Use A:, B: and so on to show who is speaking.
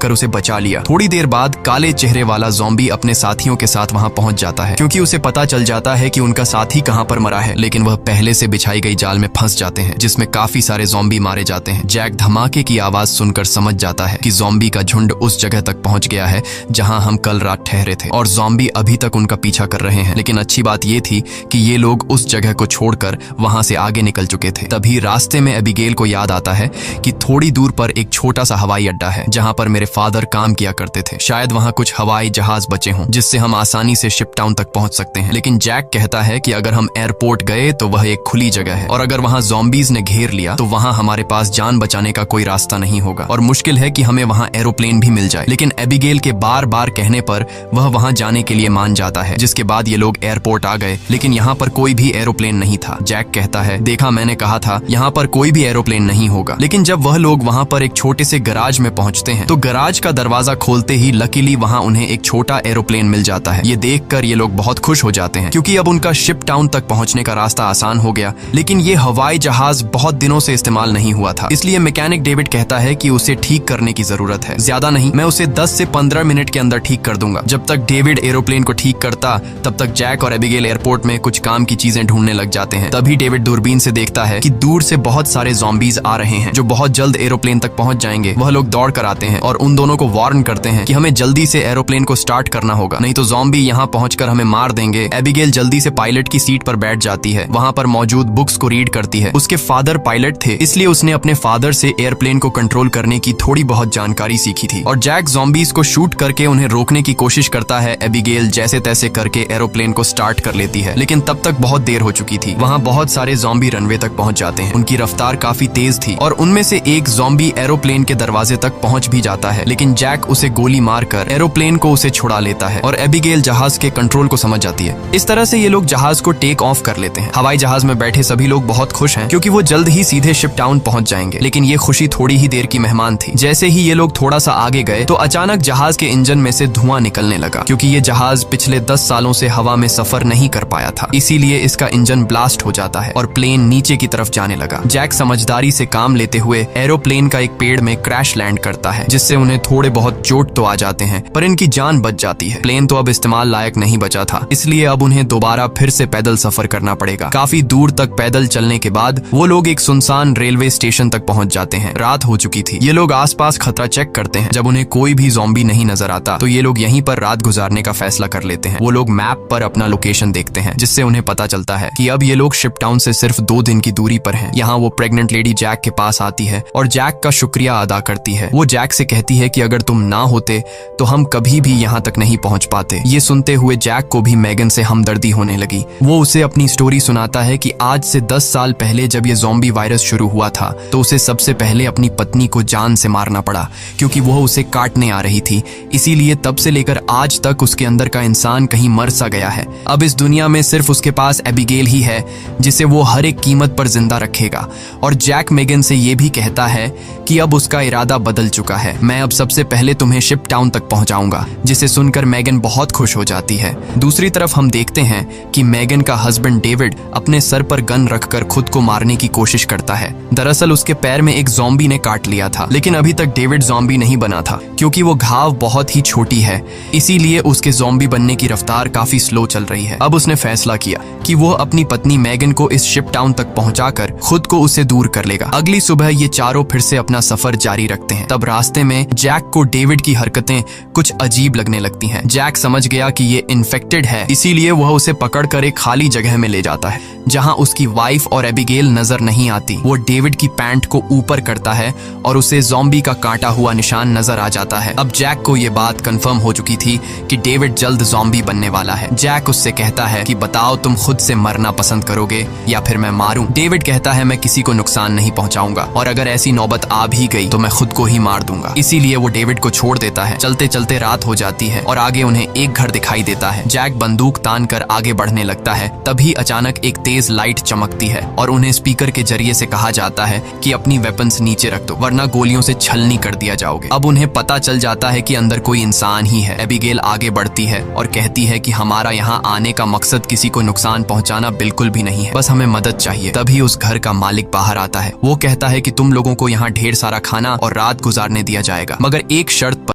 A: आकर उसे बचा लिया। थोड़ी देर बाद काले चेहरे वाला ज़ॉम्बी अपने साथियों के साथ वहां पहुंच जाता है, क्योंकि उसे पता चल जाता है कि उनका साथी कहां पर मरा है। लेकिन वह पहले से बिछाई गई जाल में फंस जाते हैं, जिसमें काफी सारे ज़ॉम्बी मारे जाते हैं। जैक धमाके की आवाज सुनकर समझ जाता है कि ज़ॉम्बी का झुंड उस जगह तक पहुंच गया है जहां हम कल रात ठहरे थे, और ज़ॉम्बी अभी तक उनका पीछा कर रहे हैं। लेकिन अच्छी बात यह थी कि ये लोग उस जगह को छोड़कर वहां से आगे निकल चुके थे। तभी रास्ते में एबिगेल को याद आता है कि थोड़ी दूर पर एक छोटा सा हवाई अड्डा है जहां पर मेरे फादर काम किया करते थे। शायद वहां कुछ हवाई जहाज बचे हों जिससे हम आसानी से शिप टाउन तक पहुंच सकते हैं। लेकिन जैक कहता है कि अगर हम एयरपोर्ट गए तो वह एक खुली जगह है, और अगर वहां ज़ॉम्बीज ने घेर लिया तो वहां हमारे पास जान बचाने का कोई रास्ता नहीं होगा, और मुश्किल है कि हमें वहां एरोप्लेन भी मिल जाए। लेकिन एबिगेल के बार बार कहने पर वह वहां जाने के लिए मान जाता है, जिसके बाद ये लोग एयरपोर्ट आ गए। लेकिन यहाँ पर कोई भी एरोप्लेन नहीं था। जैक कहता है, देखा, मैंने कहा था यहाँ पर कोई भी एरोप्लेन नहीं होगा। लेकिन जब वह लोग वहां पर एक छोटे से गराज में पहुंचते हैं तो गराज का दरवाजा खोलते ही लकीली वहां उन्हें एक छोटा एरोप्लेन मिल जाता है। ये देखकर ये लोग बहुत खुश हो जाते हैं, क्योंकि अब उनका शिप टाउन तक पहुंचने का रास्ता आसान हो गया। लेकिन ये हवाई जहाज बहुत दिनों से इस्तेमाल नहीं हुआ था, इसलिए मैकेनिक डेविड कहता है कि उसे ठीक करने की जरूरत है। ज्यादा नहीं, मैं उसे 10 से 15 मिनट के अंदर ठीक कर दूंगा। जब तक डेविड एरोप्लेन को ठीक करता तब तक जैक और एबिगेल एयरपोर्ट में कुछ काम की चीजें ढूंढने लग जाते हैं। तभी डेविड दूरबीन से देखता है कि दूर से बहुत सारे ज़ॉम्बीज आ रहे हैं जो बहुत जल्द एरोप्लेन तक पहुंच जाएंगे। वह लोग दौड़ कर आते हैं और उन दोनों को वार्न करते हैं कि हमें जल्दी से एरोप्लेन को स्टार्ट करना होगा, नहीं तो ज़ॉम्बी यहाँ पहुंचकर हमें मार देंगे। एबिगेल जल्दी से पायलट की सीट पर बैठ जाती है, वहां पर मौजूद बुक्स को रीड करती है। उसके फादर पायलट थे, इसलिए उसने अपने फादर से एयरप्लेन को कंट्रोल करने की थोड़ी बहुत जानकारी सीखी थी। और जैक ज़ॉम्बीज को शूट करके उन्हें रोकने की कोशिश करता है। एबिगेल जैसे तैसे करके एरोप्लेन को स्टार्ट कर लेती है, लेकिन तब तक बहुत देर हो चुकी थी। वहां बहुत सारे ज़ॉम्बी रनवे तक पहुंच जाते हैं। उनकी रफ्तार काफी तेज थी और उनमें से एक ज़ॉम्बी एरोप्लेन के दरवाजे तक पहुंच भी जाता है, लेकिन जैक उसे गोली मारकर एरोप्लेन को उसे छुड़ा लेता है और एबिगेल जहाज के कंट्रोल को समझ जाती है। इस तरह से ये लोग जहाज को टेक ऑफ कर लेते हैं। हवाई जहाज में बैठे सभी लोग बहुत खुश हैं, क्योंकि वो जल्द ही सीधे शिप टाउन पहुंच जाएंगे। लेकिन ये खुशी थोड़ी ही देर की मेहमान थी। जैसे ही ये लोग थोड़ा सा आगे गए तो अचानक जहाज के इंजन में से धुआं निकलने लगा, क्योंकि ये जहाज पिछले 10 सालों से हवा में सफर नहीं कर पाया था, इसीलिए इसका इंजन ब्लास्ट हो जाता है और प्लेन नीचे की तरफ जाने लगा। जैक समझदारी से काम लेते हुए एरोप्लेन का एक पेड़ में क्रैश लैंड करता है, जिससे उन्हें थोड़े बहुत चोट तो आ जाते हैं, पर इनकी जान बच जाती है। प्लेन तो अब इस्तेमाल लायक नहीं बचा था, इसलिए अब उन्हें दोबारा फिर से पैदल सफर करना पड़ेगा। काफी दूर तक पैदल चलने के बाद वो लोग एक सुनसान रेलवे स्टेशन तक पहुंच जाते हैं। रात हो चुकी थी। ये लोग आसपास खतरा चेक करते हैं। जब उन्हें कोई भी ज़ॉम्बी नहीं नजर आता तो ये लोग यहीं पर रात गुजारने का फैसला कर लेते हैं। वो लोग मैप पर अपना लोकेशन देखते हैं, जिससे उन्हें पता चलता है कि अब ये लोग शिप टाउन से सिर्फ 2 दिन की दूरी पर हैं। यहाँ वो प्रेग्नेंट लेडी जैक के पास आती है और जैक का शुक्रिया अदा करती है। वो जैक से कहती है कि अगर तुम ना होते तो हम कभी भी यहाँ तक नहीं पहुँच पाते। ये सुनते हुए जैक को भी मैगन से हमदर्दी होने लगी। वो उसे अपनी स्टोरी सुनाता है कि आज से 10 साल पहले जब ये ज़ॉम्बी वायरस शुरू हुआ था तो उसे सबसे पहले अपनी पत्नी को जान से मारना पड़ा, क्योंकि वो उसे काटने आ रही थी। इसीलिए तब से लेकर आज तक उसके अंदर का इंसान कहीं मर सा गया है। अब इस दुनिया में सिर्फ उसके पास एबिगेल ही है जिसे वो हर एक कीमत पर जिंदा रखेगा। और जैक मैगन से ये भी कहता है कि अब उसका इरादा बदल चुका है। मैं अब सबसे पहले तुम्हें शिप टाउन तक पहुंचाऊंगा, जिसे सुनकर मैगन बहुत खुश हो जाती है। दूसरी तरफ हम देखते हैं कि मैगन का हस्बैंड डेविड अपने सर पर गन रखकर खुद को मारने की कोशिश करता है। दरअसल उसके पैर में एक ज़ॉम्बी ने काट लिया था, लेकिन अभी तक डेविड ज़ॉम्बी नहीं बना था, क्योंकि वो घाव बहुत ही छोटी है, इसीलिए उसके ज़ॉम्बी बनने की रफ्तार काफी स्लो चल रही है। अब उसने फैसला किया कि वो अपनी पत्नी मैगन को इस शिप टाउन तक पहुंचाकर खुद को उससे दूर कर लेगा। अगली सुबह ये चारों फिर से अपना सफर जारी रखते हैं। तब रास्ते में जैक को डेविड की हरकतें कुछ अजीब लगने लगती हैं। जैक समझ गया कि ये इन्फेक्टेड है, इसीलिए वह उसे पकड़कर एक खाली जगह में ले जाता है जहां उसकी वाइफ और एबिगेल नजर नहीं आती। वो डेविड की पैंट को ऊपर करता है और उसे ज़ॉम्बी का काटा हुआ निशान नजर आ जाता है। अब जैक को ये बात कंफर्म हो चुकी थी कि डेविड जल्द ज़ॉम्बी बनने वाला है। जैक उससे कहता है कि बताओ तुम खुद से मरना पसंद करोगे या फिर मैं मारूं। डेविड कहता है मैं किसी को नुकसान नहीं पहुंचाऊंगा, और अगर ऐसी नौबत आ भी गई तो मैं खुद को ही मार दूंगा। इसीलिए वो डेविड को छोड़ देता है। चलते चलते रात हो जाती है और आगे उन्हें एक घर दिखाई देता है। जैक बंदूक तान कर आगे बढ़ने लगता है। तभी अचानक एक तेज लाइट चमकती है और उन्हें स्पीकर के जरिए से कहा जाता है कि अपनी वेपन्स नीचे रख दो, वरना गोलियों से छलनी कर दिया जाओगे। अब उन्हें पता चल जाता है कि अंदर कोई इंसान ही है। एबिगेल आगे बढ़ती है और कहती है कि हमारा यहाँ आने का मकसद किसी को नुकसान पहुँचाना बिल्कुल भी नहीं है, बस हमें मदद चाहिए। तभी उस घर का मालिक बाहर आता है। वो कहता है कि तुम लोगों को यहाँ ढेर सारा खाना और रात गुजारने दिया जाएगा, मगर एक शर्त पर।